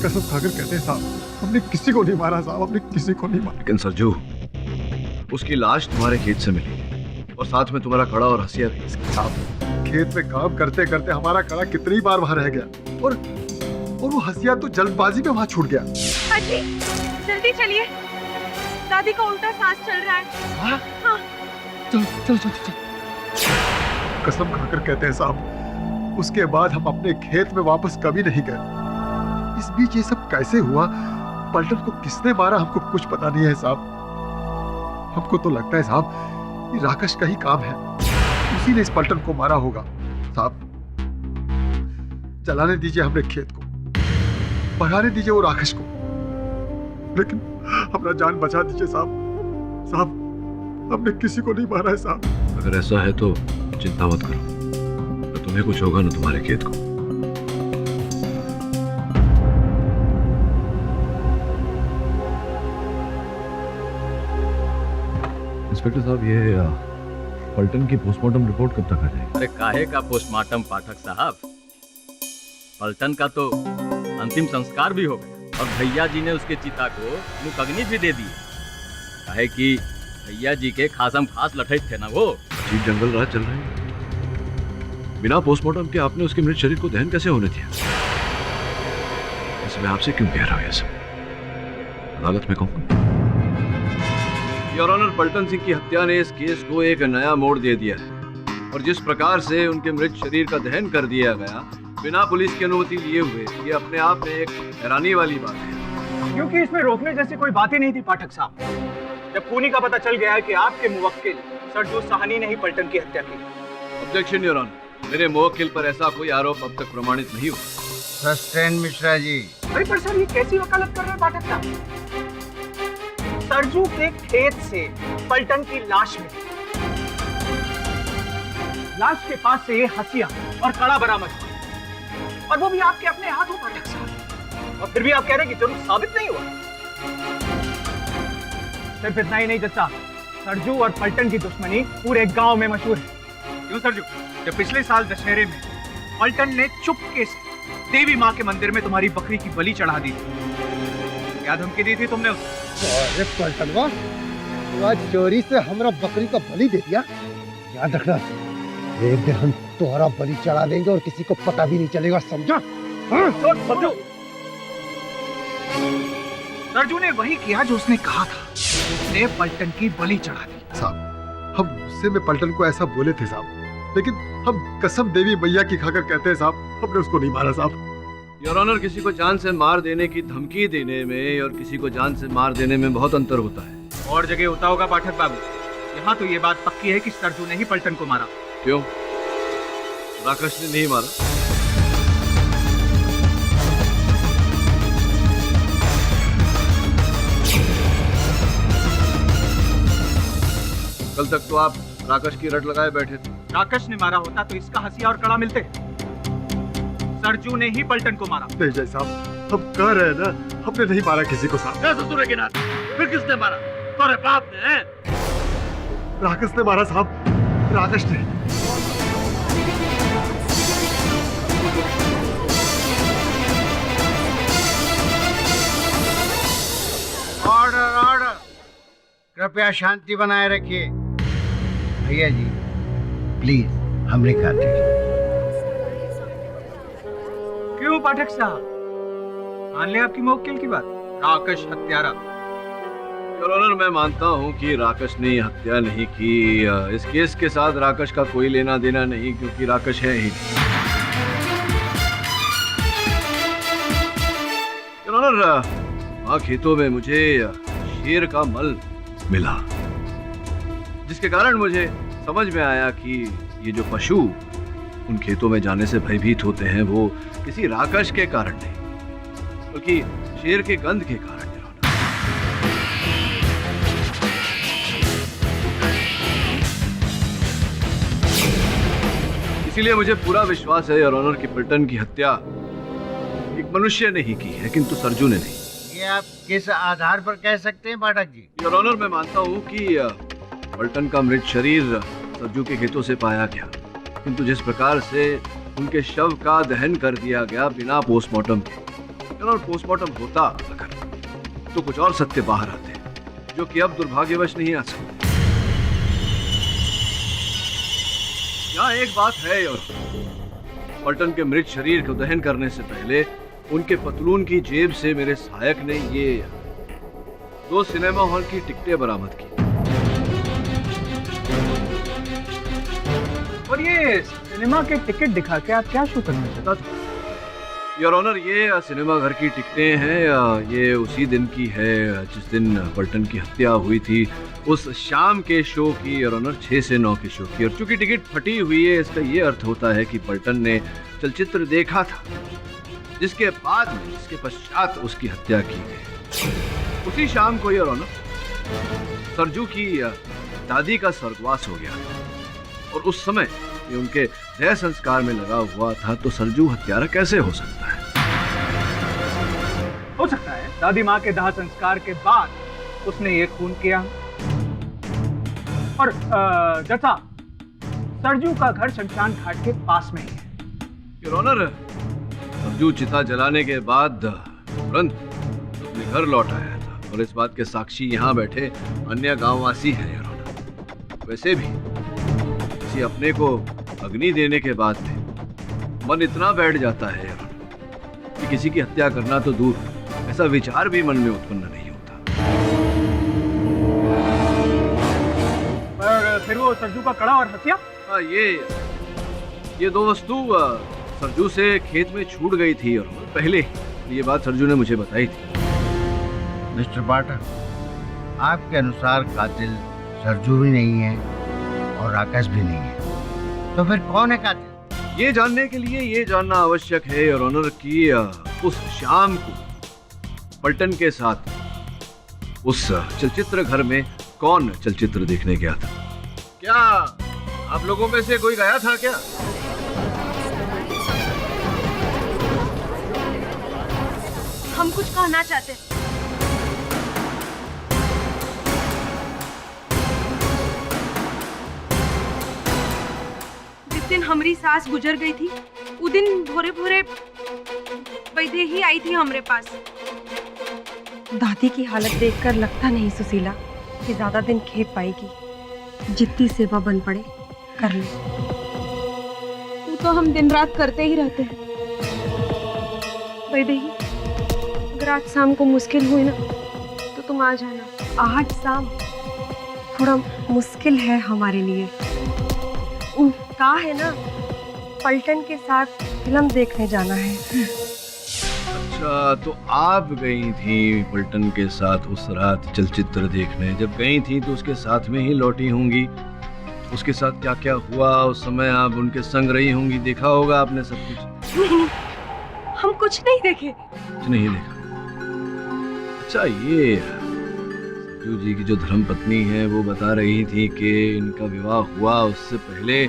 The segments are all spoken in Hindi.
कसम खाकर कहते हैं साहब, हमने किसी को नहीं मारा साहब, हमने किसी को नहीं मारा। लेकिन सरजू, उसकी लाश तुम्हारे खेत से मिली और साथ में तुम्हारा कड़ा और हंसिया भी। साहब खेत में काम करते करते हमारा कड़ा कितनी बार वहां रह गया और वो हंसिया तो जल्दबाजी में वहां छूट गया। अजी जल्दी चलिए, दादी का उल्टा सांस चल रहा है। हाँ? हाँ। चल। कसम खाकर कहते हैं साहब, उसके बाद हम अपने खेत में वापस कभी नहीं गए। इस बीच ये सब कैसे हुआ, पलटन को किसने मारा, हमको कुछ पता नहीं है साहब। हमको तो लगता है साहब ये राकेश का ही काम है, उसी ने इस पलटन को मारा होगा। साहब जलाने दीजिए हमने खेत को, भगाने दीजिए वो राकेश को, लेकिन अपना जान बचा दीजिए साहब। साहब हमने किसी को नहीं मारा है साहब। अगर ऐसा है तो चिंता मत करो, तो तुम्हें कुछ होगा ना तुम्हारे खेत को। इंस्पेक्टर साहब, ये पलटन की पोस्टमार्टम रिपोर्ट कब तक आ जाएगी? अरे काहे का पोस्टमार्टम पाठक साहब, पलटन का तो अंतिम संस्कार भी हो गया और भैया जी ने उसके चिता को मुकग्नि भी दे दी। काहे कि भैया जी के खासम खास लठैत थे ना वो। जीप जंगल राज चल रही है, बिना पोस्टमार्टम के आपने उसके मृत शरीर को दहन कैसे होने दिया? इसमें आपसे क्यों कह रहा हूं ये सब? अदालत में कहूंगा। योर ऑनर, पलटन सिंह की हत्या ने इस केस को एक नया मोड़ दे दिया है और जिस प्रकार से उनके मृत शरीर का दहन कर दिया गया बिना पुलिस की अनुमति लिए हुए, ये अपने आप में एक हैरानी वाली बात है। क्योंकि इसमें रोकने जैसी कोई बात ही नहीं थी पाठक साहब। जब खूनी का पता चल गया है कि आपके मुवक्किल सरजू साहनी ने ही पलटन की हत्या की। ऑब्जेक्शन योर ऑनर, मेरे मुवक्किल पर ऐसा कोई आरोप अब तक प्रमाणित नहीं हुआ। सस्टेन मिश्रा जी। अरे पर सर ये कैसी वकालत कर रहे हैं पाठक साहब? सरजू के खेत से पलटन की लाश मिली, लाश के पास से हंसिया और कड़ा बरामद हुआ और वो भी आपके अपने हाथों पाठक साहब, और फिर भी आप कह रहे हैं कि जरूर साबित नहीं हुआ। सिर्फ इतना ही नहीं जच्चा, सरजू और पलटन की दुश्मनी पूरे गांव में मशहूर है। क्यों सरजू, जब पिछले साल दशहरे में पलटन ने चुपके से देवी माँ के मंदिर में तुम्हारी बकरी की बलि चढ़ा दी थी, क्या धमकी दी थी तुमने उसे? अरे पलटनवा, तू आज चोरी से हमरा बकरी का बलि दे दिया। याद रखना, एक दिन हम तुम्हारा बलि चढ़ा देंगे और किसी को पता भी नहीं चलेगा, समझा? हाँ? सरजू ने वही किया जो उसने कहा था, उसने पलटन की बलि चढ़ा दी। साहब हम गुस्से में पलटन को ऐसा बोले थे साहब, लेकिन हम कसम देवी मैया की खाकर कहते हैं साहब, हमने उसको नहीं मारा साहब। योर ऑनर, किसी को जान से मार देने की धमकी देने में और किसी को जान से मार देने में बहुत अंतर होता है। और जगह होता होगा पाठक बाबू, यहाँ तो ये बात पक्की है कि सरजू ने ही पलटन को मारा। क्यों? राकेश ने नहीं मारा? कल तक तो आप राकेश की रट लगाए बैठे थे। राकेश ने मारा होता तो इसका हंसिया और कड़ा मिलते। सरजू ने ही पलटन को मारा। नहीं जय साहब, हम कह रहे हैं ना, हमने नहीं मारा किसी को साहब। फिर किसने मारा? तुम्हारे बाप ने? राकेश ने मारा साहब, राकेश ने। ऑर्डर ऑर्डर, कृपया शांति बनाए रखिए। भैया जी प्लीज हमने कहा दीजिए। क्यों पाठक साहब, मान ले आपकी मुवक्किल की बात? राकेश हत्यारा। योर ऑनर, मैं मानता हूं कि राकेश ने हत्या नहीं की। इस केस के साथ राकेश का कोई लेना देना नहीं, क्योंकि राकेश है ही नहीं। योर ऑनर, वहां खेतों में मुझे शेर का मल मिला, जिसके कारण मुझे समझ में आया कि ये जो पशु उन खेतों में जाने से भयभीत होते हैं वो किसी राकेश के कारण नहीं, बल्कि शेर के गंध के कारण। इसीलिए मुझे पूरा विश्वास है योर ऑनर कि पलटन की हत्या एक मनुष्य ने ही की है, किंतु सरजू ने नहीं। ये आप किस आधार पर कह सकते हैं पाठक जी? योर ऑनर, मैं मानता हूँ कि पलटन का मृत शरीर सरजू के खेतों से पाया गया, किंतु जिस प्रकार से उनके शव का दहन कर दिया गया बिना पोस्टमार्टम के, और पोस्टमार्टम होता अगर तो कुछ और सत्य बाहर आते जो कि अब दुर्भाग्यवश नहीं आ सकते। यहाँ एक बात है, और पलटन के मृत शरीर को दहन करने से पहले उनके पतलून की जेब से मेरे सहायक ने ये 2 सिनेमा हॉल की टिकटें बरामद की। और ये सिनेमा के टिकट दिखा के आप क्या शो करना चाहते थे? योर ऑनर, ये सिनेमा घर की टिकटें हैं। ये उसी दिन की है जिस दिन पलटन की हत्या हुई थी, उस शाम के शो की योर ऑनर, 6 से 9 के शो की। और चूंकि टिकट फटी हुई है, इसका ये अर्थ होता है कि पलटन ने चलचित्र देखा था जिसके पश्चात उसकी हत्या की गई। उसी शाम को योर ऑनर सरजू की दादी का स्वर्गवास हो गया और उस समय ये उनके देह संस्कार में लगा हुआ था। तो सरजू हत्यारा कैसे हो सकता है? हो सकता है दादी माँ के दाह संस्कार के बाद उसने ये खून किया। और जज साहब, सरजू का घर शमशान घाट के पास में ही है। योर ऑनर, सरजू चिता जलाने के बाद तुरंत अपने घर लौट आया था और इस बात के साक्षी यहाँ बैठे अन्य गांववासी हैं योर ऑनर। वैसे भी किसी अपने को अग्नि देने के बाद में मन इतना बैठ जाता है योर ऑनर कि किसी की हत्या करना तो दूर, ऐसा विचार भी मन में उत्पन्न नहीं होता। और फिर वो सरजू का कड़ा और हथिया? हाँ, ये 2 वस्तु सरजू से खेत में छूट गई थी और पहले ये बात सरजू ने मुझे बताई थी। मिस्टर पाठक, आपके अनुसार कातिल सरजू भी नहीं है और राकेश भी नहीं है, तो फिर कौन है कातिल? ये जानने के लिए ये जानना आवश्यक है योर ऑनर कि उस शाम को पलटन के साथ उस चलचित्र घर में कौन चलचित्र देखने गया था। क्या आप लोगों में से कोई गया था क्या? हम कुछ कहना चाहते हैं। जिस दिन हमारी सास गुजर गई थी, उस दिन भोरे भोरे वैदेही आई थी हमारे पास। दादी की हालत देखकर लगता नहीं सुशीला कि ज्यादा दिन खेप पाएगी। जितनी सेवा बन पड़े कर ले। वो तो हम दिन रात करते ही रहते हैं। वैदेही, अगर आज शाम को मुश्किल हुई ना तो तुम आ जाना। आज शाम थोड़ा मुश्किल है हमारे लिए। कहा है ना, पलटन के साथ फिल्म देखने जाना है। अच्छा, तो आप गई थी पलटन के साथ उस रात चलचित्र देखने। जब गई थी तो उसके साथ में ही लौटी होंगी। उसके साथ क्या क्या हुआ उस समय आप उनके संग रही होंगी, देखा होगा आपने सब कुछ। नहीं, हम कुछ नहीं देखे। कुछ नहीं देखा। अच्छा, ये सरजू जी की जो धर्मपत्नी है वो बता रही थी कि इनका विवाह हुआ उससे पहले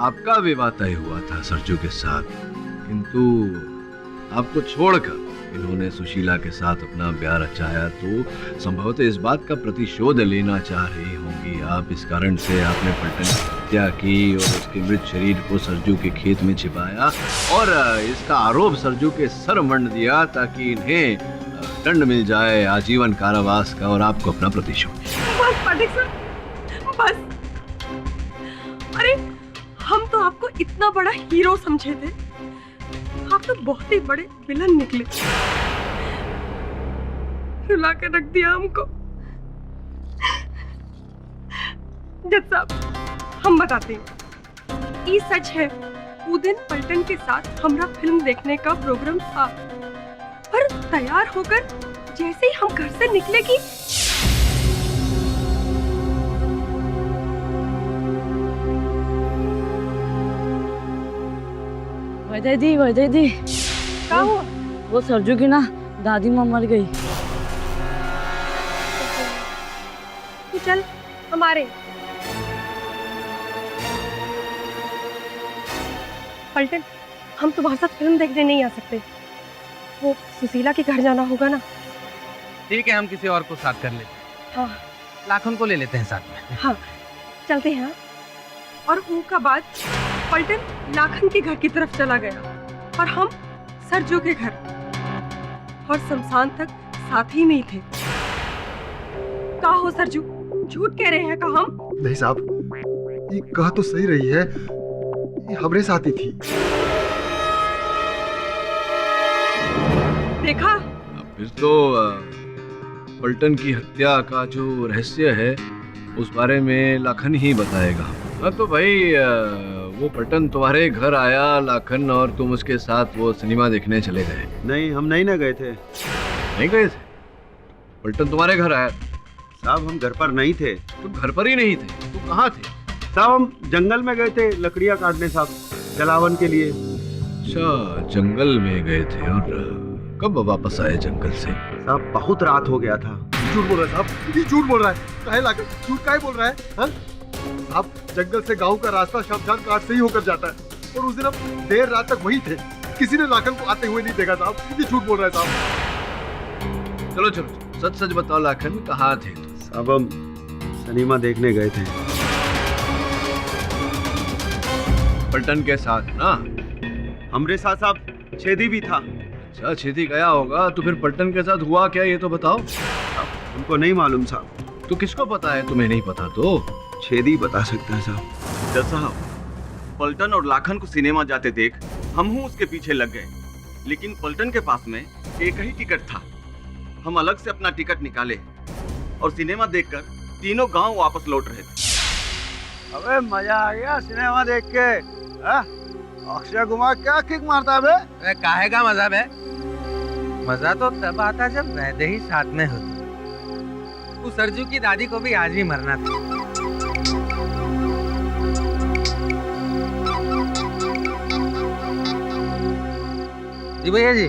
आपका विवाह तय हुआ था सरजू के साथ, किंतु आपको छोड़कर इन्होंने सुशीला के साथ अपना ब्याह रचाया। तो संभवतः इस बात का प्रतिशोध लेना चाह रही होंगी आप। इस कारण से आपने पलटन की हत्या की और उसके मृत शरीर को सरजू के खेत में छिपाया और इसका आरोप सरजू के सर मंड दिया ताकि इन्हें दंड मिल जाए आजीवन कारावास का और आपको अपना प्रतिशोध। बस पाठक साहब, बस। अरे, हम तो आपको इतना बड़ा हीरो समझे थे, आप तो बहुत ही बड़े विलन निकले। रुला कर रख दिया हमको। जज साहब, हम बताते हैं। ये सच है, वो दिन पलटन के साथ हमरा फिल्म देखने का प्रोग्राम था, पर तैयार होकर जैसे ही हम घर से निकले कि वैदे दी क्या हुआ? वो सरजू की ना दादी माँ मर गई। तू चल हमारे। पलटन, हम तुम्हारे साथ फिल्म देखने नहीं आ सकते। वो सुशीला के घर जाना होगा ना। ठीक है, हम किसी और को साथ कर लेते हैं। हाँ लाखन को ले लेते हैं साथ में। हाँ, चलते हैं। और उनका बाद पलटन लाखन के घर की तरफ चला गया और हम सरजू के घर। और शमशान तक साथ ही में ही थे। का हो सरजू, झूठ कह रहे हैं का हम? नहीं साहब, ये कह तो सही रही है, ये हमरे साथ ही थी। देखा? फिर तो पलटन की हत्या का जो रहस्य है उस बारे में लाखन ही बताएगा। हाँ तो भाई वो पलटन तुम्हारे घर आया लाखन, और तुम उसके साथ वो सिनेमा देखने चले गए? नहीं, हम नहीं ना गए थे। नहीं गए थे? पलटन तुम्हारे घर आया? साहब हम घर पर नहीं थे। तुम घर पर ही नहीं थे? तुम कहाँ थे? साहब हम जंगल में गए थे लकड़ियाँ काटने साहब, जलावन के लिए। अच्छा, जंगल में गए थे। और कब वापस आए जंगल से? साहब बहुत रात हो गया था। झूठ बोल रहा है साहब, ये झूठ बोल रहा है। काहे लाकर झूठ काहे बोल रहा है? हाँ? साहब जंगल से गांव का रास्ता शमशान घाट से ही होकर जाता है, और उस दिन हम देर रात तक वहीं थे। किसी ने लाखन को आते हुए नहीं देखा साहब, ये झूठ बोल रहा है साहब। चलो चलो, सच सच बताओ लाखन, कहाँ थे तुम? साहब हम सिनेमा देखने गए थे। पलटन के साथ ना? हमरे साथ साहब छेदी भी था। अच्छा, छेदी गया होगा, तो फिर पलटन के साथ हुआ क्या ये तो बताओ। हमको नहीं मालूम साहब। तो किसको पता है? तुम्हें नहीं पता तो छेदी बता सकता है साहब। जज साहब, पलटन और लाखन को सिनेमा जाते देख हम हूँ उसके पीछे लग गए, लेकिन पलटन के पास में एक ही टिकट था। हम अलग से अपना टिकट निकाले और सिनेमा देखकर तीनों गांव वापस लौट रहे थे। अबे मजा आ गया सिनेमा देख के। अक्षय कुमार क्या किक मारता है बे? काहे का मजा है? मजा तो तब आता जब वैदे ही साथ में होते। उस सरजू की दादी को भी आज ही मरना था। जी भैया जी,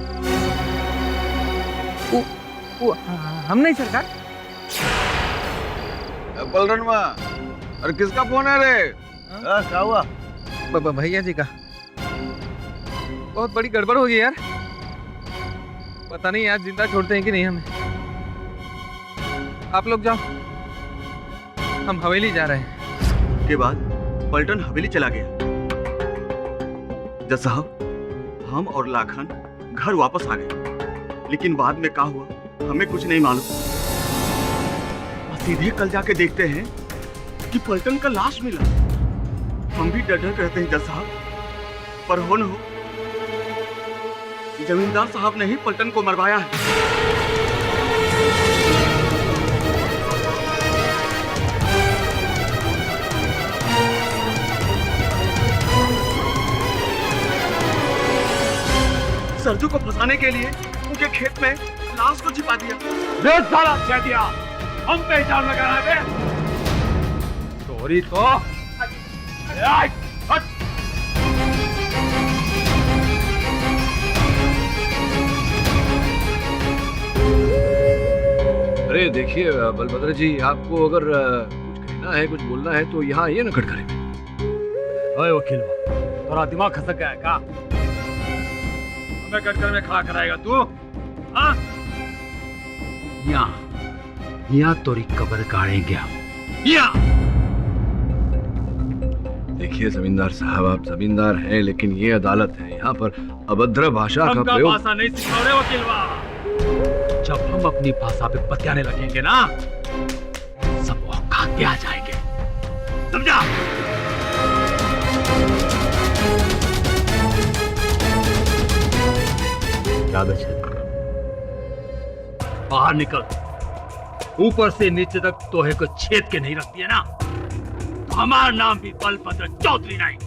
हम नहीं सरकार। पलटन माँ, अरे किसका फोन है रे? क्या हुआ? भैया जी का बहुत बड़ी गड़बड़ हो गई यार। पता नहीं आज जिंदा छोड़ते हैं कि नहीं हमें। आप लोग जाओ, हम हवेली जा रहे हैं। के बाद पलटन हवेली चला गया। जज साहब, हम और लाखन घर वापस आ गए, लेकिन बाद में क्या हुआ हमें कुछ नहीं मालूम। और सीधे कल जाके देखते हैं कि पलटन का लाश मिला। हम भी डर डर रहते हैं जज साहब, पर हो न हो जमींदार साहब ने ही पलटन को मरवाया है। सरजू को फंसाने के लिए उनके खेत में लाश को छिपा दिया। साला चैतिया, हम पे इल्जाम लगा रहे थे। चोरी तो अरे देखिए बलभद्र जी, आपको अगर कुछ कहना है, कुछ बोलना है तो यहाँ आइए ना खड़खड़े में। ओए वकील, थोड़ा दिमाग खसक गया है का? हमें कटकर में खड़ा कराएगा तू? हाँ? यहाँ तोरी कब्र गाड़ेंगे हम। देखिए जमींदार साहब, आप जमींदार हैं, लेकिन ये अदालत है, यहाँ पर अभद्र भाषा का प्रयोग। भाषा नहीं सिखा रहे वकील बा। जब हम अपनी भाषा पे बतियाने लगेंगे ना, सब औकात पे आ जाएंगे, समझा? बाहर निकल, ऊपर से नीचे तक तोहे को छेद के नहीं रखती है ना, तो हमारा नाम भी बलभद्र चौधरी नहीं,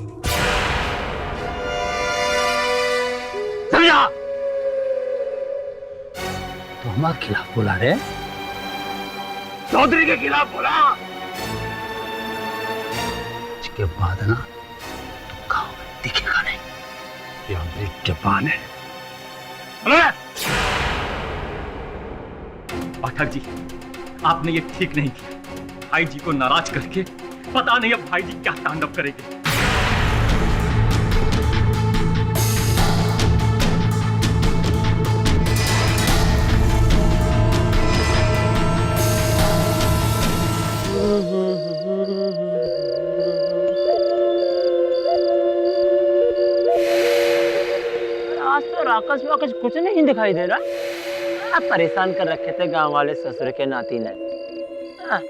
समझा? तो हमारे खिलाफ बोला रे? चौधरी के खिलाफ बोला। इसके बाद ना तो गाँव में दिखेगा नहीं। ये हमारी जबान है। पाठक जी, आपने ये ठीक नहीं किया। भाई जी को नाराज करके पता नहीं अब भाई जी क्या तांडव करेंगे। आज तो राकेश वाकेश कुछ नहीं दिखाई दे रहा। अब परेशान कर रखे थे गांव वाले ससुर के नाती ने। हाँ।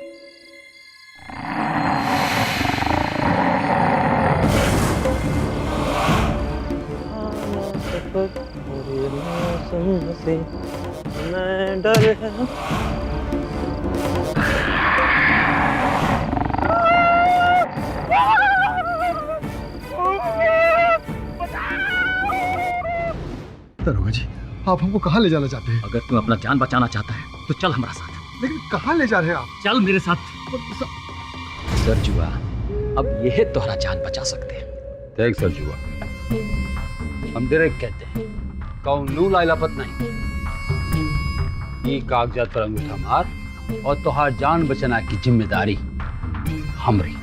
मैं डर है। दरोगा जी, आप हमको कहाँ ले जाना चाहते हैं? अगर तुम अपना जान बचाना चाहता है तो चल हमारा साथ। लेकिन कहाँ ले जा रहे हैं आप? चल मेरे साथ। सरजुआ, अब यह तोहरा जान बचा सकते हैं। देख सरजुआ, हम डायरेक्ट कहते हैं कौनू लाइलापत नहीं। ये कागजात पर अंगूठा मार और तोहार जान बचाना की जिम्मेदारी हमरी।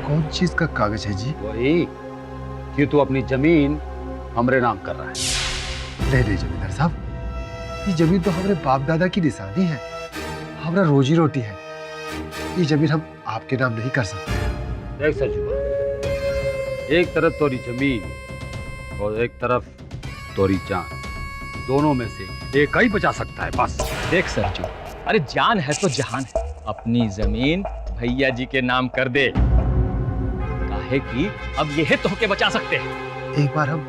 कौन चीज का कागज है जी? वही कि तू अपनी जमीन हमरे नाम कर रहा है। नहीं जमींदार साहब, ये जमीन तो हमारे बाप दादा की निशानी है, हमारा रोजी रोटी है। ये जमीन हम आपके नाम नहीं कर सकते। देख सरजुआ, एक तरफ तोरी जमीन और एक तरफ तोरी जान, दोनों में से एक ही बचा सकता है बस। देख सरजू, अरे जान है तो जहान है। अपनी जमीन भैया जी के नाम कर दे, काहे कि अब यह तो के बचा सकते हैं। एक बार हम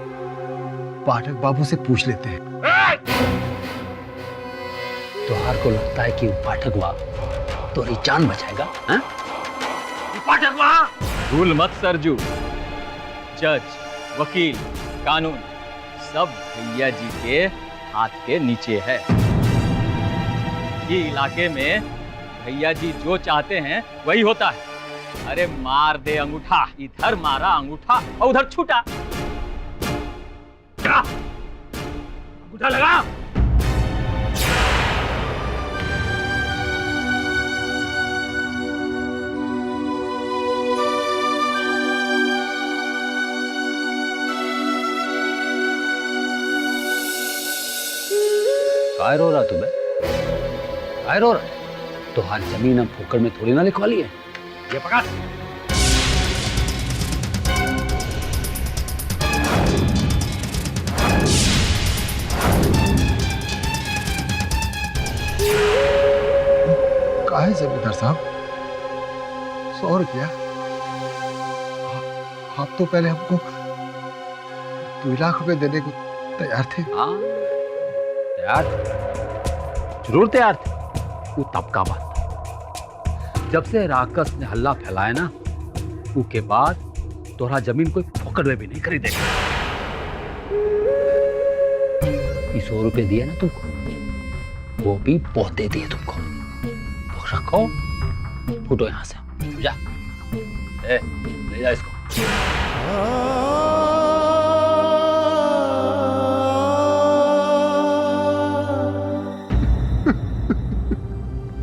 पाठक बाबू से पूछ लेते हैं। तोहार को लगता है कि पाठक बाबू तोरी जान बचाएगा? हाँ? पाठक बाबू भूल मत सरजू, जज, वकील, कानून सब भैया जी के हाथ के नीचे है। ये इलाके में भैया जी जो चाहते हैं वही होता है। अरे मार दे अंगूठा, इधर मारा अंगूठा और उधर छूटा। अंगूठा लगा। काय रो रहा तुम्हें? काय रो रहा? तुम्हारी जमीन हम फोकट में थोड़ी ना लिखवा ली है। ये पकड़। कहा है जमींदार साहब? 100 रुपया? आप तो पहले हमको 2 लाख रुपए देने को तैयार थे। हाँ, तैयार, जरूर तैयार थे। वो तब का बात, जब से राकस ने हल्ला फैलाया ना, उसके बाद तोरा जमीन कोई फोकट में भी नहीं खरीदेगा। 100 रुपए दिए ना तुमको, वो भी बहुत दे दिए तुमको। तो रखो, फुटो यहां से, जा, ले जा इसको।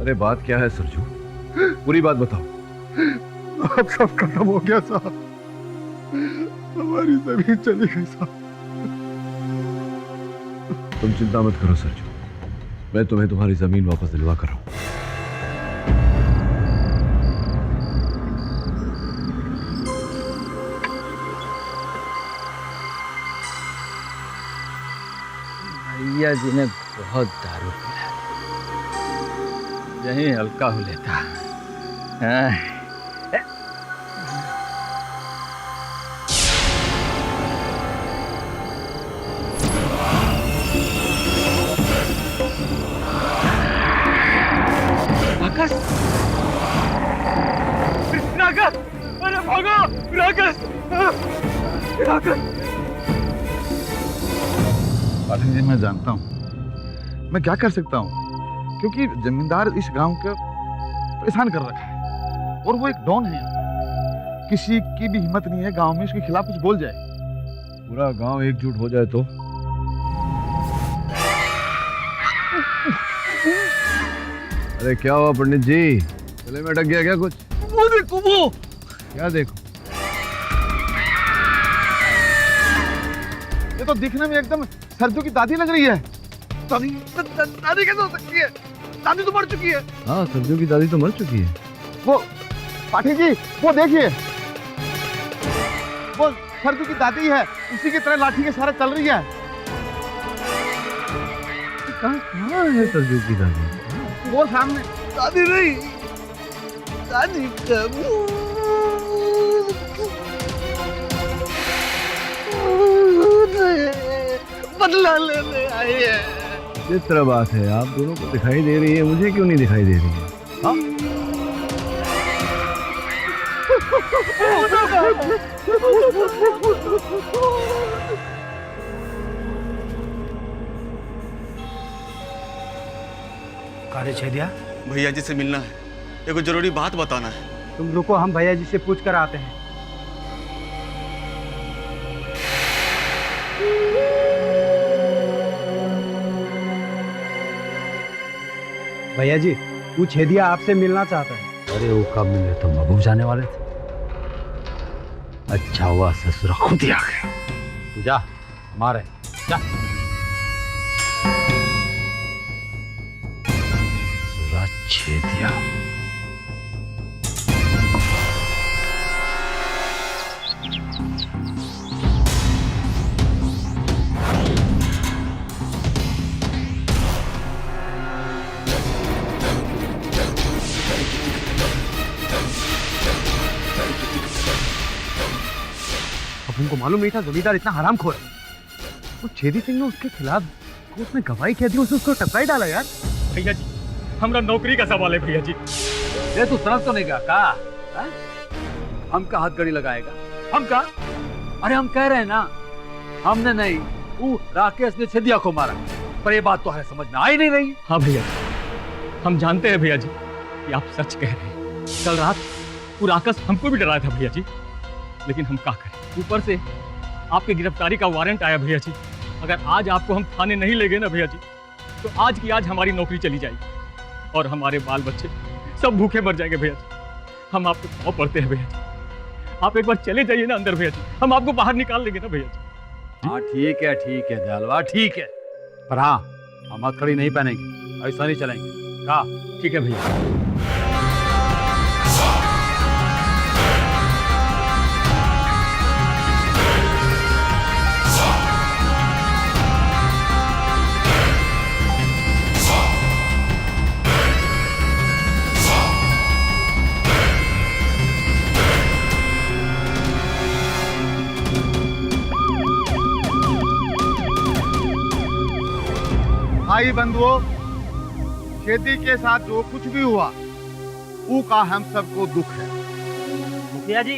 अरे बात क्या है सरजू? पूरी बात बताओ। अब सब खत्म हो गया साहब, हमारी जमीन चली गई साहब। तुम चिंता मत करो सरजू, मैं तुम्हें तुम्हारी जमीन वापस दिलवा कर रहा हूं। भैया जी ने बहुत दारू पिया, यही हल्का हो लेता। राकस, अरे भागो राकस, राकस। पाठक जी, मैं जानता हूँ मैं क्या कर सकता हूँ, क्योंकि जमींदार इस गांव को परेशान कर रखा है और वो एक डॉन है। किसी की भी हिम्मत नहीं है गांव में इसके खिलाफ कुछ बोल जाए। पूरा गांव एकजुट हो जाए तो। अरे क्या हुआ पंडित जी, गले में अटक गया क्या कुछ? वो देखो, वो क्या देखो? ये तो दिखने में एकदम सरजू की दादी लग रही है। दादी कैसे हो सकती है? दादी तो मर चुकी है। हाँ, सरजू की दादी तो मर चुकी है। वो पाठक जी, वो देखिए, वो सरजू की दादी है, उसी की तरह लाठी के सहारे चल रही है। कहाँ है सरजू की दादी? वो सामने। दादी नहीं, दादी बदला लेने आई है। किस तरह बात है, आप दोनों को दिखाई दे रही है, मुझे क्यों नहीं दिखाई दे रही है? हाँ? कारे छेदिया, भैया जी से मिलना है, एक जरूरी बात बताना है। तुम रुको, हम भैया जी से पूछ कर आते हैं। भैया जी, वो छेदिया आपसे मिलना चाहता है। अरे वो कब मिले, तो महबूब जाने वाले थे। अच्छा हुआ ससुरा खुद ही आ गया। तू जा, हमारे जा। ससुरा छेदिया। अब उनको मालूम नहीं था जमींदार इतना हरामखोर है। वो छेदी सिंह ने उसके खिलाफ कोर्ट में गवाही कह दी, उसको टपकाई डाला यार। भैया जी, हमारा नौकरी का सवाल है भैया जी। ये तू समझ तो नहीं गया का? हम का हाथ गड़ी लगाएगा? हम का? अरे हम कह रहे हैं ना, हमने नहीं, वो राकेश ने छेदिया को मारा। पर ये बात तो हमें समझ में आई नहीं रही। हाँ भैया जी, हम जानते हैं भैया जी कि आप सच कह रहे हैं। कल रात वो राकेश हमको भी डराया था भैया जी, लेकिन हम क्या करें, ऊपर से आपकी गिरफ्तारी का वारंट आया भैया जी। अगर आज आपको हम थाने नहीं ले गए ना भैया जी, तो आज की आज हमारी नौकरी चली जाएगी और हमारे बाल बच्चे सब भूखे मर जाएंगे भैया जी। हम आपको पाँव पड़ते हैं भैया जी, आप एक बार चले जाइए ना अंदर भैया जी, हम आपको बाहर निकाल लेंगे ना भैया जी। हाँ ठीक है दयालवा, ठीक है। पर हाँ, हम हथकड़ी नहीं पहनेंगे, ऐसा नहीं चलेंगे। का? ठीक है भैया। भाई बंधुओं, छेदी के साथ जो कुछ भी हुआ, वो का हम सबको दुख है। मुखिया जी,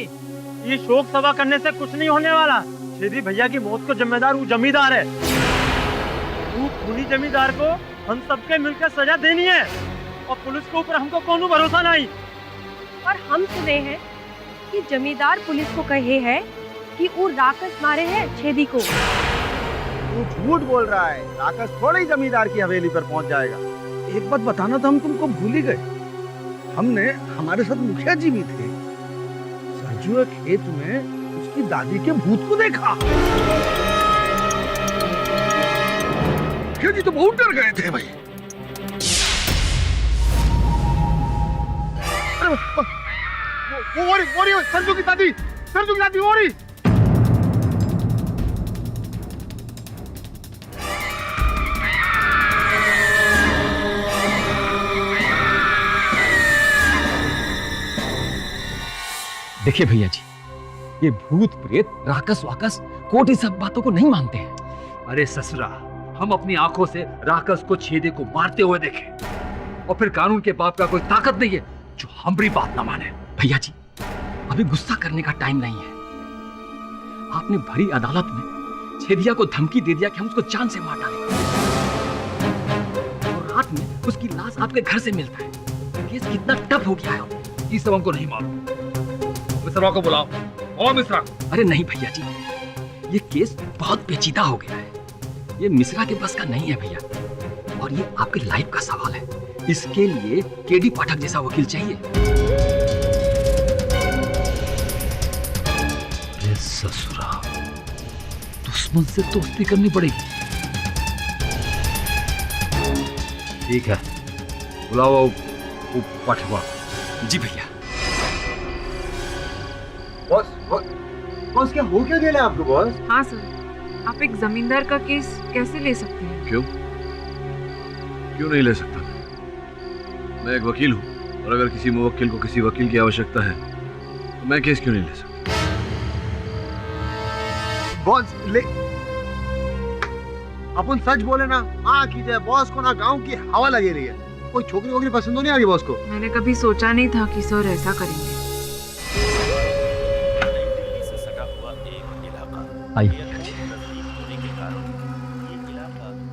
ये शोक सभा करने से कुछ नहीं होने वाला। छेदी भैया की मौत को जिम्मेदार वो जमींदार है। वो खूनी जमींदार को हम सबके मिलकर सजा देनी है और पुलिस के ऊपर हमको कोनो भरोसा नहीं। और हम सुने हैं कि जमींदार पुलिस को कहे है कि वो राकेश मारे हैं छेदी को। तू झूठ बोल रहा है, राकेश थोड़े ही जमींदार की हवेली पर पहुंच जाएगा। एक बात बताना था, हम तुमको भूल ही गए। हमने, हमारे साथ मुखिया जी भी थे, सरजू खेत में उसकी दादी के भूत को देखा। मुखिया जी तो बहुत डर गए थे भाई। वो सरजू की दादी, वो रही। देखिए भैया जी, ये भूत प्रेत राकस वाकस कोट इस सब बातों को नहीं मानते हैं। अरे ससुरा, हम अपनी आंखों से राकेश को छेदे को मारते हुए देखे, और फिर कानून के बाप का कोई ताकत नहीं है जो हमारी बात ना माने। भैया जी, अभी गुस्सा करने का टाइम नहीं है। आपने भरी अदालत में छेदिया को धमकी दे दिया कि हम उसको जान से मार डालेंगे, और रात में उसकी लाश आपके घर से मिलता है। केस कितना टफ हो गया है। ये सब हमको नहीं मालूम। मिश्रा को बुलाओ। और मिश्रा। अरे नहीं भैया जी, ये केस बहुत पेचीदा हो गया है। ये मिश्रा के बस का नहीं है भैया, और ये आपके लाइफ का सवाल है। इसके लिए केडी पाठक जैसा वकील चाहिए। अरे ससुरा, दुश्मन से दोस्ती करनी पड़ेगी। ठीक है, बुलाओ वो पाठवा। जी भैया। बॉस क्या हो क्या गया आपको बॉस? हाँ सर, आप एक जमींदार का केस कैसे ले सकते हैं? क्यों? क्यों नहीं ले सकता? मैं एक वकील हूँ, और अगर किसी मुवक्किल को किसी वकील की आवश्यकता है तो मैं केस क्यों नहीं ले सकता? बॉस ले, अपन सच बोले ना, हाँ कीजिए बॉस को ना गांव की हवा लगे रही है। कोई छोकरी वोकरी पसंद तो नहीं आ रही बॉस को? मैंने कभी सोचा नहीं था कि सर ऐसा करेंगे। आइए।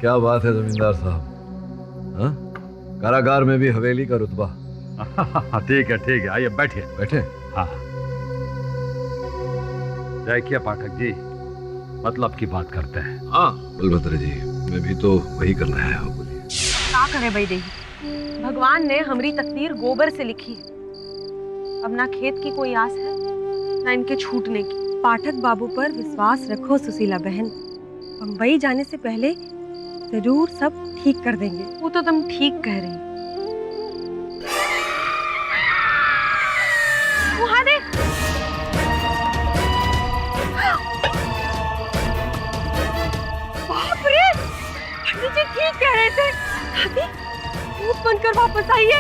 क्या बात है जमींदार साहब, हाँ? कारागार में भी हवेली का रुतबा। ठीक है, आइए बैठिए। बैठे? हाँ। देखिए पाठक जी, मतलब की बात करते हैं। हाँ बलभद्र जी, मैं भी तो वही करना है। हाँ बोलिए। क्या करे भाई देही, भगवान ने हमारी तकदीर गोबर से लिखी है। अब ना खेत की कोई आस है, ना इनके छूटने की। पाठक बाबू पर विश्वास रखो सुशीला बहन, बम्बई जाने से पहले जरूर सब ठीक कर देंगे। वो तो तुम ठीक कह रही। वहाँ देख, बाप रे, पंडित जी ठीक कह रहे थे। दादी, मुंह बनकर वापस आइए।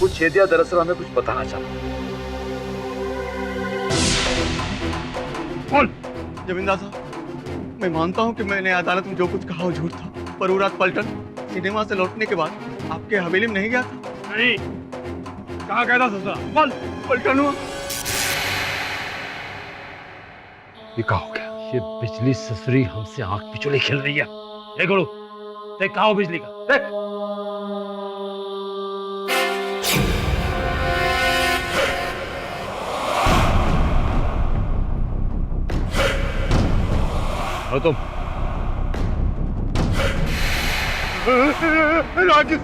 वो छेदिया दरअसल हमें कुछ बताना चाहता। जमींदार साहब, मैं मानता हूँ कि मैंने अदालत में जो कुछ कहा वो झूठ था, पर वो रात पलटन सिनेमा से लौटने के बाद आपके हवेली में नहीं गया था। नहीं, कहाँ गया था ससुरा? बोल। पलटन हुआ। ये क्या हो गया? ये बिजली ससुरी हमसे आंख पिछुले खेल रही है। देख गुरु, देख कहाँ हो बिजली का, देख। और तुम? राकेश,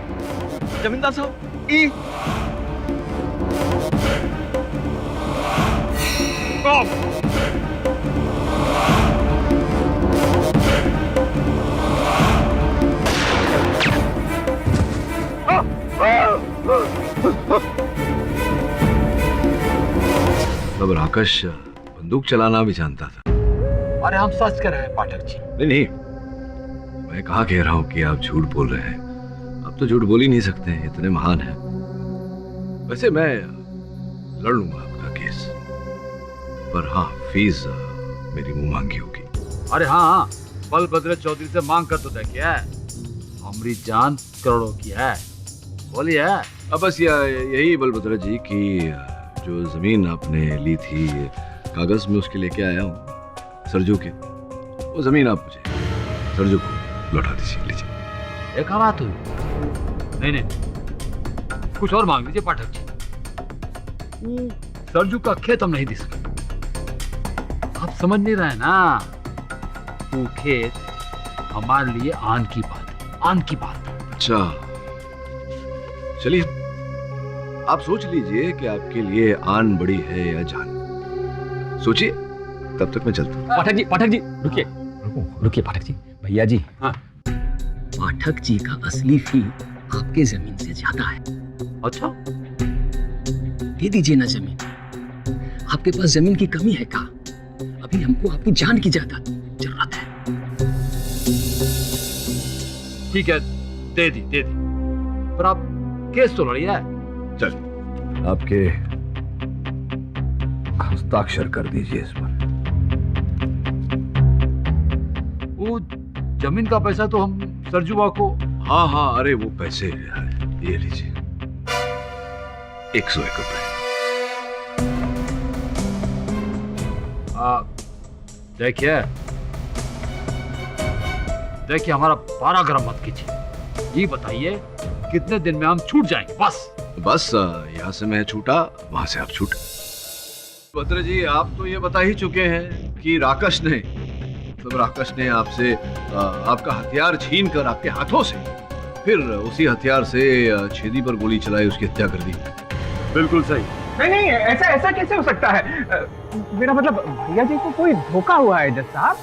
जमींदार साहब, ई अब राकेश बंदूक चलाना भी जानता था। अरे हम सच कह रहे हैं पाठक जी। नहीं, मैं कहाँ कह रहा हूँ कि आप झूठ बोल रहे हैं। आप तो झूठ बोल ही नहीं सकते हैं, इतने महान हैं। वैसे मैं लड़ लूंगा आपका केस, पर हाँ फीस मेरी मुंह मांगी होगी। अरे हाँ, बलभद्र चौधरी से मांग कर तो देखिए, हमारी जान करोड़ों की है। बोलिए। अब बस यही बलभद्र जी की जो जमीन आपने ली थी, कागज में उसके लेके आया हूँ सरजू के। वो जमीन आप मुझे सरजू को लौटा दीजिए, लीजिए। एक बात हुई। नहीं, कुछ और मांग लीजिए पाठक जी। सरजू का खेत हम नहीं दे सकते। आप समझ नहीं रहे ना, वो खेत हमारे लिए आन की बात है, आन की बात है। अच्छा, चलिए आप सोच लीजिए कि आपके लिए आन बड़ी है या जान। सोचिए, तब तक मैं चलता हूँ। पाठक जी रुकिए पाठक जी। भैया जी, हाँ। पाठक जी का असली फी आपके जमीन से ज्यादा है। अच्छा, दे दीजिए ना जमीन। आपके पास जमीन की कमी है क्या? अभी हमको आपकी जान की ज्यादा जरूरत है। ठीक है, दे दी। पर आप केस तो लड़िए। चल, आपके हस्ताक्षर कर दीजिए इस पर। वो जमीन का पैसा तो हम सरजुआ को। हाँ, अरे वो पैसे ये लीजिए, 101 रुपए। देखिए हमारा पारा गर्म मत कीजिए। ये बताइए कितने दिन में हम छूट जाएंगे? बस यहाँ से मैं छूटा, वहां से आप छूट। भद्र जी, आप तो ये बता ही चुके हैं कि राकेश ने आपसे आपका हथियार छीन कर आपके हाथों से, फिर उसी हथियार से छेदी पर गोली चलाई, उसकी हत्या कर दी। बिल्कुल सही। नहीं, ऐसा कैसे हो सकता है? मेरा मतलब भैया जी को कोई धोखा हुआ है जज साहब।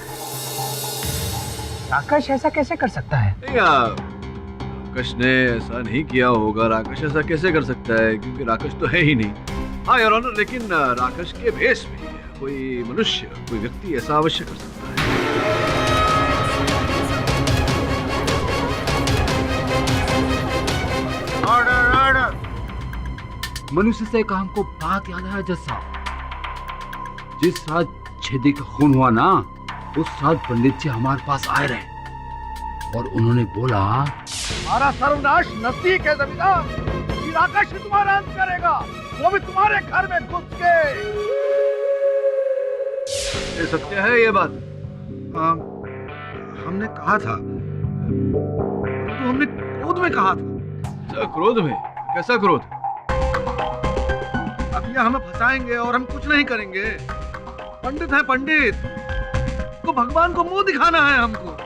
राकेश ऐसा कैसे कर सकता है? नहीं, राकेश ने ऐसा नहीं किया होगा। राकेश ऐसा कैसे कर सकता है, क्योंकि राकेश तो है ही नहीं। हाँ योर ऑनर, लेकिन राकेश के भेष में कोई मनुष्य, कोई व्यक्ति ऐसा अवश्य कर सकता है। मनुष्य से एक हमको बात याद आया जज साहब। जिस रात छेदी का खून हुआ ना, उस रात पंडित जी हमारे पास आए रहे और उन्होंने बोला, हमारा सर्वनाश नजदीक है जमींदार। ये राकेश ही तुम्हारा अंत करेगा, वो भी तुम्हारे घर में घुस के। ये सत्य है ये बात? हाँ, हमने कहा था, तो हमने क्रोध में कहा था। अच्छा, क्रोध में? कैसा क्रोध? अब ये हमें फंसाएंगे और हम कुछ नहीं करेंगे। पंडित है पंडित, तो भगवान को मुंह दिखाना है हमको।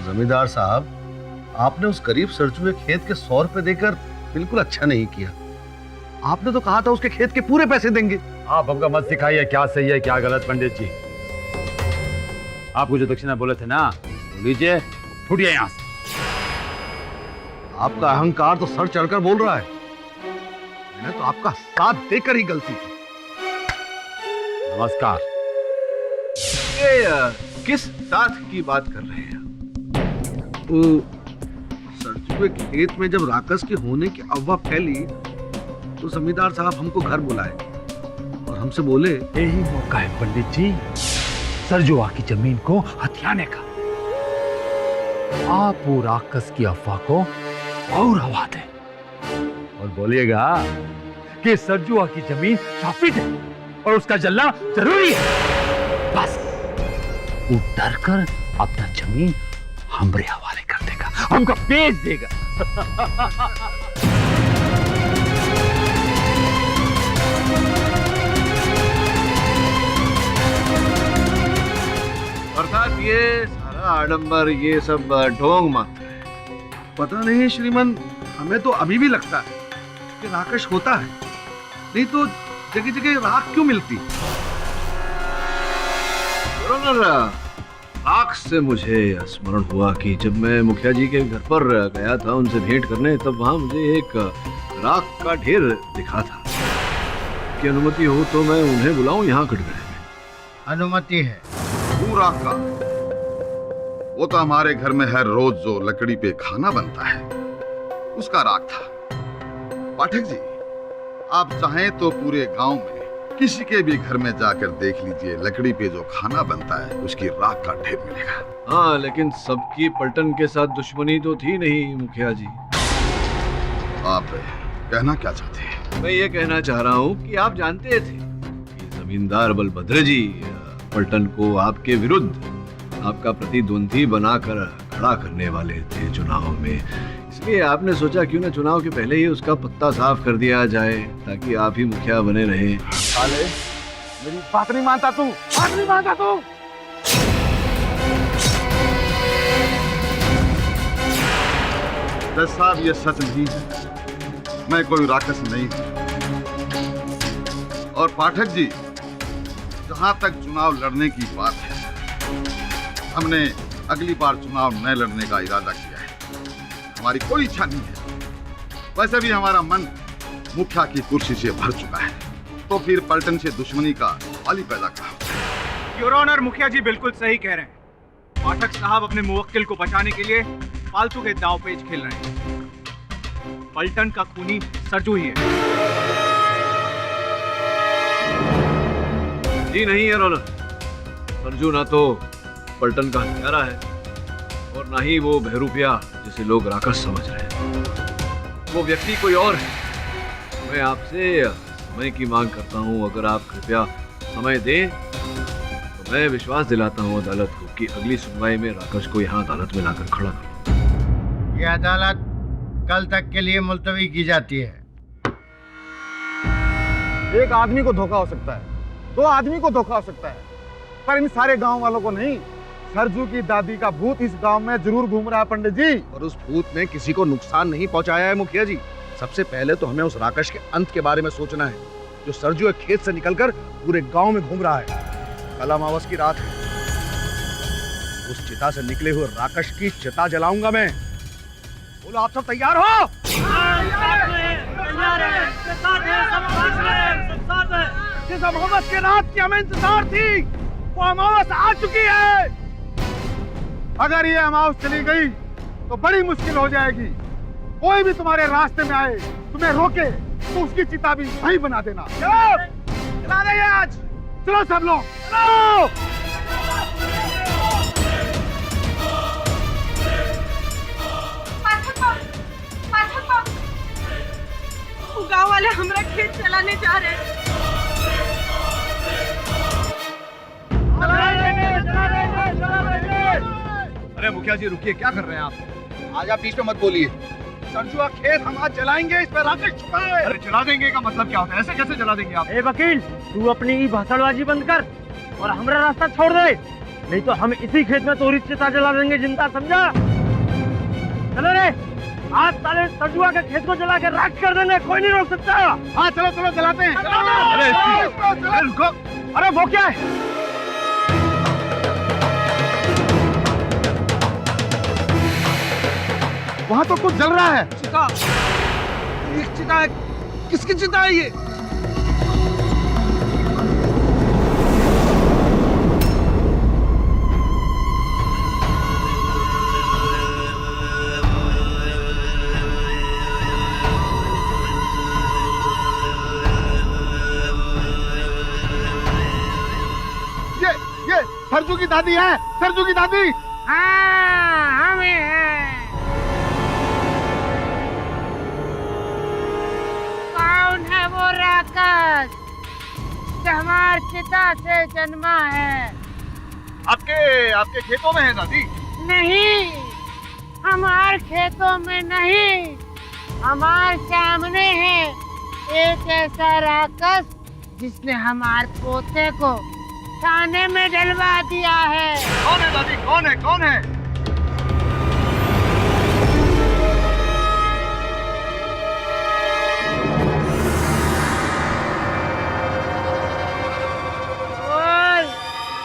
जमींदार साहब, आपने उस गरीब सरजू के खेत के 100 रुपए देकर बिल्कुल अच्छा नहीं किया। आपने तो कहा था उसके खेत के पूरे पैसे देंगे। आप हमको मत सिखाइए क्या सही है क्या गलत पंडित जी। आपको जो दक्षिणा बोले थे ना, लीजिए, फुटिए यहाँ से। आपका अहंकार तो सर चढ़कर बोल रहा है। मैंने तो आपका साथ देकर ही गलती की। नमस्कार। ये किस साथ की बात कर रहे हैं? वो सरजू के खेत में जब राकस के होने की अफवाह फैली तो जमींदार साहब हमको घर बुलाए और हमसे बोले, यही मौका है पंडित जी सरजुआ की जमीन को हथियाने का। आप वो राकस की अफवाह को और हवा दें और बोलिएगा कि सरजुआ की जमीन शाफिद है और उसका जलना जरूरी है। बस वो डर कर अपना जमीन हमरे हवाले कर देगा, हमको बेच देगा। अर्थात ये सारा आडंबर, ये सब ढोंग मात्र है। पता नहीं श्रीमान, हमें तो अभी भी लगता है कि राकेश होता है, नहीं तो जगह जगह राख क्यों मिलती? राख से मुझे स्मरण हुआ कि जब मैं मुखिया जी के घर पर गया था उनसे भेंट करने, तब वहां मुझे एक राख का ढेर दिखा था। की अनुमति हो तो मैं उन्हें बुलाऊं यहाँ कटघरे में? अनुमति है। पूरा का वो तो हमारे घर में हर रोज जो लकड़ी पे खाना बनता है उसका राख था। पाठक जी, आप चाहें तो पूरे गांव में किसी के भी घर में जाकर देख लीजिए, लकड़ी पे जो खाना बनता है उसकी राख का ढेर मिलेगा। हाँ, लेकिन सबकी पलटन के साथ दुश्मनी तो थी नहीं मुखिया जी। आप कहना क्या चाहते हैं? मैं ये कहना चाह रहा हूँ कि आप जानते थे कि जमींदार बलभद्र जी पलटन को आपके विरुद्ध आपका प्रतिद्वंदी बनाकर खड़ा करने वाले थे चुनाव में, इसलिए आपने सोचा क्यों न चुनाव के पहले ही उसका पत्ता साफ कर दिया जाए ताकि आप ही मुखिया बने रहे। साले, मेरी बात नहीं मानता तू, बात नहीं मानता तू। दस साहब, ये सच नहीं है, मैं कोई राक्षस नहीं हूं। और पाठक जी, जहां तक चुनाव लड़ने की बात है, हमने अगली बार चुनाव न लड़ने का इरादा किया है। हमारी कोई इच्छा नहीं है। वैसे भी हमारा मन मुखिया की कुर्सी से भर चुका है, तो फिर पलटन से दुश्मनी का सवाल ही पैदा कहा। योर ऑनर, मुखिया जी बिल्कुल सही कह रहे हैं। पाठक साहब अपने मुवक्किल को बचाने के लिए फालतू के दाव पेच खेल रहे हैं। पलटन का खूनी सरजू ही है। जी नहीं योर ऑनर, सरजू ना तो पलटन का हत्यारा है और ना ही वो बहरूपिया जिसे लोग राकस समझ रहे हैं। वो व्यक्ति कोई और है। मैं आपसे समय की मांग करता हूँ। अगर आप कृपया समय दें तो मैं विश्वास दिलाता हूँ अदालत को कि अगली सुनवाई में राकस को यहाँ अदालत में लाकर खड़ा करूँ। ये अदालत कल तक के लिए मुलतवी की जाती है। एक आदमी को धोखा हो सकता है, 2 आदमी को धोखा हो सकता है, पर इन सारे गांव वालों को नहीं। सरजू की दादी का भूत इस गांव में जरूर घूम रहा है पंडित जी। और उस भूत ने किसी को नुकसान नहीं पहुंचाया है मुखिया जी। सबसे पहले तो हमें उस राकेश के अंत के बारे में सोचना है, जो सरजू के खेत से निकलकर पूरे गांव में घूम रहा है। कल अमावस की रात है, उस चिता से निकले हुए राकेश की चिता जलाऊंगा मैं। बोलो, आप सब तैयार हो? जिस अमावस के रात की हमें इंतजार थी, वो अमावस आ चुकी है। अगर ये अमावस चली गई तो बड़ी मुश्किल हो जाएगी। कोई भी तुम्हारे रास्ते में आए, तुम्हें रोके, तो उसकी चिता भी वही बना देना। चला रहे हैं आज, चलो सब लोग चलो। गांव वाले हमारा खेत चलाने जा रहे हैं। अरे मुखिया जी रुकिए, क्या कर रहे हैं आप? आज आप बीच में मत बोलिए। सरजुआ खेत हम आज जलाएंगे, इस पर राकेश छुपा है। अरे जला देंगे का मतलब क्या होता है? ऐसे कैसे जला देंगे आप? ए वकील, तू अपनी ई भाषणबाजी बंद कर और हमारा रास्ता छोड़ दे, नहीं तो हम इसी खेत में तोरी चिता जला देंगे जिंदा, समझा? चलो रे, आज साले सरजुआ के खेत को जला के राख कर देंगे, कोई नहीं रोक सकता। हाँ चलो चलो जलाते हैं। अरे रुको, अरे वो क्या है? वहाँ तो कुछ जल रहा है। चिता, ये चिता है। किसकी चिता है ये? ये सरजू की दादी है, सरजू की दादी। हाँ, हमें है। कौन है वो राक्षस जो हमारी चिता से जन्मा है? आपके खेतों में है दादी? नहीं, हमारे खेतों में नहीं, हमारे सामने है एक ऐसा राक्षस जिसने हमारे पोते को थाने में डलवा दिया है। कौन है दादी? कौन है? कौन है?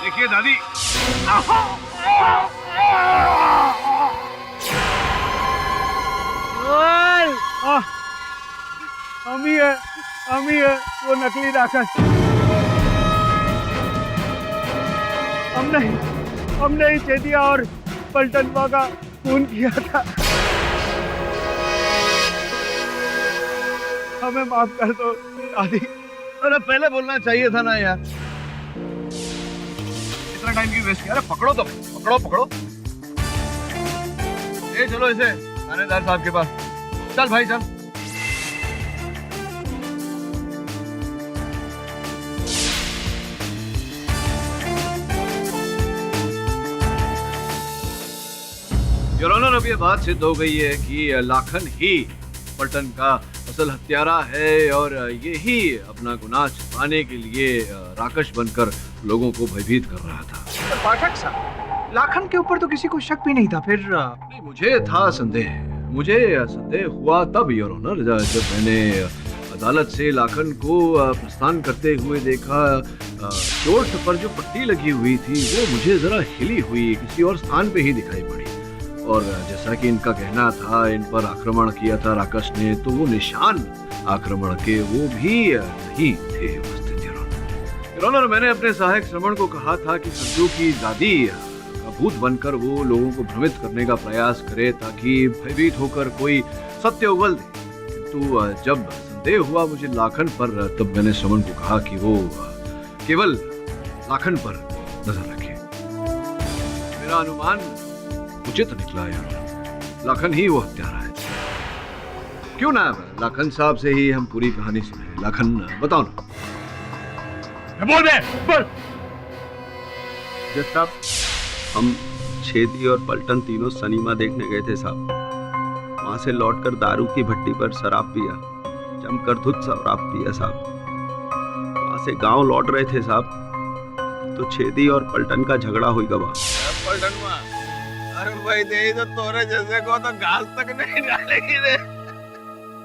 देखिए दादी, हम ही है वो नकली राक्षस। हमने ही चेदिया और पलटनवा का खून किया था। हमें माफ कर दो दादी। अरे पहले बोलना चाहिए था ना यार। इतना टाइम क्यों वेस्ट किया? अरे पकड़ो तो, पकड़ो। ए चलो इसे थानेदार साहब के पास। चल भाई चल। योर ऑनर, अब ये बात सिद्ध हो गई है कि लाखन ही पलटन का असल हत्यारा है और यही अपना गुनाह छिपाने के लिए राक्षस बनकर लोगों को भयभीत कर रहा था। पाठक साहब, लाखन के ऊपर तो किसी को शक भी नहीं था। फिर नहीं, मुझे था संदेह। मुझे संदेह हुआ तब योर ऑनर जब मैंने अदालत से लाखन को प्रस्थान करते हुए देखा। चोट पर जो पट्टी लगी हुई थी वो मुझे जरा हिली हुई किसी और स्थान पे ही दिखाई पड़ी। और जैसा कि इनका कहना था इन पर आक्रमण किया था राक्षस ने, तो वो निशान आक्रमण के वो भी नहीं थे उपस्थित। योर ऑनर, मैंने अपने सहायक श्रवण को कहा था कि संजू की दादी का भूत बनकर वो लोगों को भ्रमित करने का प्रयास करे ताकि भयभीत होकर कोई सत्य उगल दे। किंतु जब संदेह हुआ मुझे लाखन पर, तब मैंने श्रवण को कहा कि वो केवल लाखन पर नजर रखे। मेरा अनुमान उचित निकला यार, लाखन ही वो हत्यारा है। क्यों ना लाखन साहब से ही हम पूरी कहानी सुने। लाखन बताओ ना। बोल दे, बोल। जज साहब, हम छेदी और पलटन तीनों सिनेमा देखने गए थे साहब। वहां से लौटकर दारू की भट्टी पर शराब पिया, जमकर धुत शराब पिया साहब। वहां से गांव लौट रहे थे साहब, तो छेदी और पलटन का झगड़ा हुई गवा। अरे भाई दे तो तोरे जैसे को तो घास तक नहीं डालेगी रे।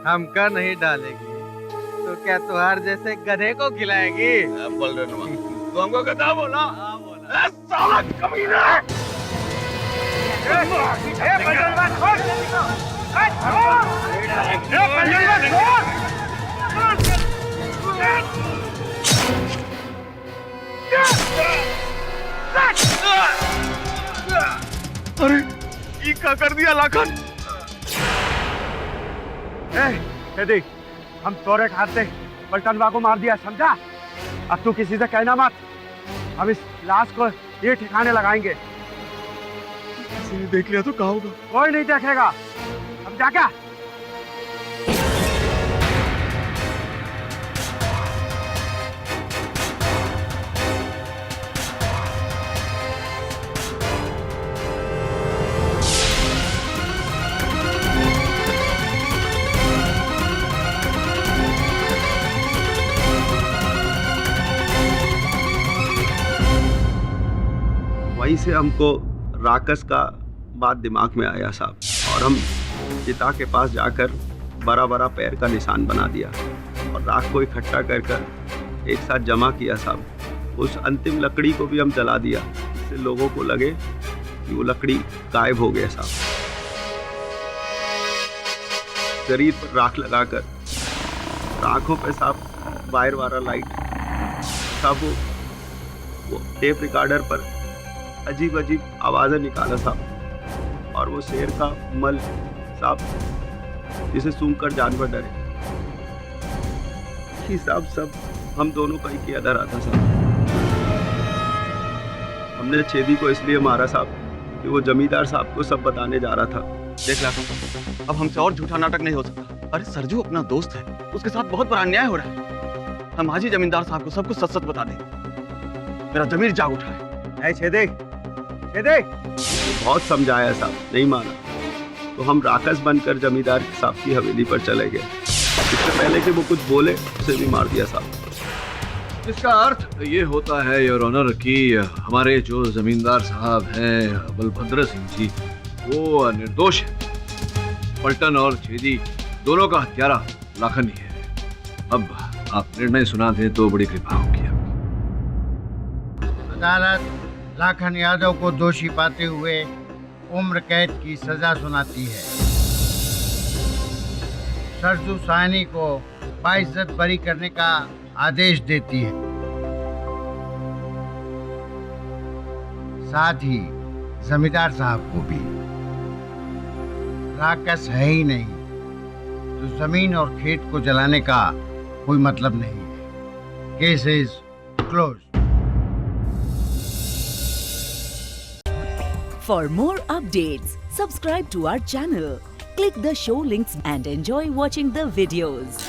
हमका नहीं डालेगी तो क्या तुहार जैसे गधे को खिलाएगी? तो हमको गधा बोला? साला कमीना है। अरे ये क्या कर दिया लाखन? देख, हम तोरे खाते पलटनवा को मार दिया, समझा? अब तू किसी से कहना मत। हम इस लाश को ये ठिकाने लगाएंगे। किसी ने देख लिया तो क्या होगा? कोई नहीं देखेगा। अब जाके वहीं से हमको राकस का बात दिमाग में आया साहब, और हम चिता के पास जाकर बड़ा बड़ा पैर का निशान बना दिया और राख को इकट्ठा कर कर एक साथ जमा किया साहब। उस अंतिम लकड़ी को भी हम जला दिया, जिससे लोगों को लगे कि वो लकड़ी गायब हो गया साहब। शरीर पर राख लगाकर आंखों पे साहब वायर वाला लाइट साहब, वो टेप रिकॉर्डर पर अजीब अजीब आवाजें निकाला साहब, और वो शेर का मल साहब जिसे सूंघकर जानवर डरे। ये साहब सब हम दोनों का ही किया धरा था साहब। हमने छेदी को इसलिए मारा साहब कि वो जमींदार साहब को सब बताने जा रहा था। देख लाखन, अब हमसे और झूठा नाटक नहीं हो सकता। अरे सरजू अपना दोस्त है, उसके साथ बहुत बड़ा अन्याय हो रहा है। हम आज ही जमींदार साहब को सब कुछ सच सच बता दें। मेरा जमीर जाग उठा है। छेदे बहुत समझाया साहब, नहीं माना, तो हम राकस बनकर जमींदार साहब की हवेली पर चले गए। इससे पहले कि वो कुछ बोले उसे भी मार दिया साहब। इसका अर्थ ये होता है योर ऑनर कि हमारे जो जमींदार साहब हैं बलभद्र सिंह जी, वो निर्दोष है। पलटन और छेदी दोनों का हत्यारा लाखन ही है। अब आप निर्णय सुना दें तो बड़ी कृपा होगी। अदालत लाखन यादव को दोषी पाते हुए उम्र कैद की सजा सुनाती है। सरजू साहनी को बाइज्जत बरी करने का आदेश देती है। साथ ही जमींदार साहब को भी। राकस है ही नहीं तो जमीन और खेत को जलाने का कोई मतलब नहीं है। Case is close. For more updates, subscribe to our channel, click the show links and enjoy watching the videos.